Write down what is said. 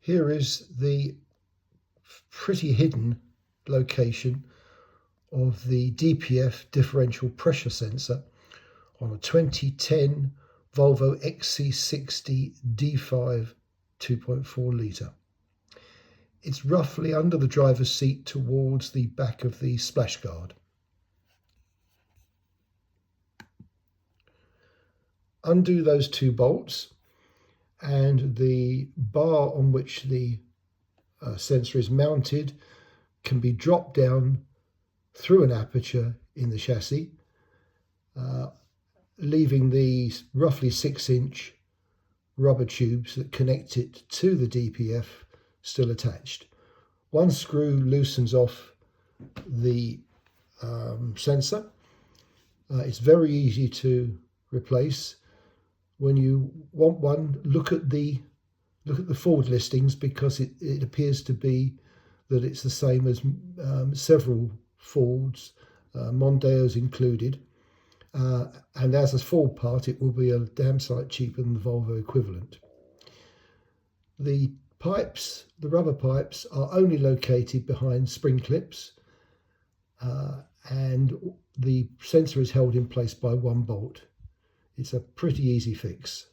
Here is the pretty hidden location of the DPF Differential Pressure Sensor on a 2010 VOLVO XC60 D5 2.4 litre. It's roughly under the driver's seat towards the back of the splash guard. Undo those two bolts, and the bar on which the sensor is mounted can be dropped down through an aperture in the chassis, leaving the roughly 6-inch rubber tubes that connect it to the DPF still attached. One screw loosens off the sensor. It's very easy to replace. When you want one, look at the Ford listings, because it appears to be that it's the same as several Fords, Mondeos included, and as a Ford part it will be a damn sight cheaper than the Volvo equivalent. The pipes, the rubber pipes, are only located behind spring clips, and the sensor is held in place by one bolt. It's a pretty easy fix.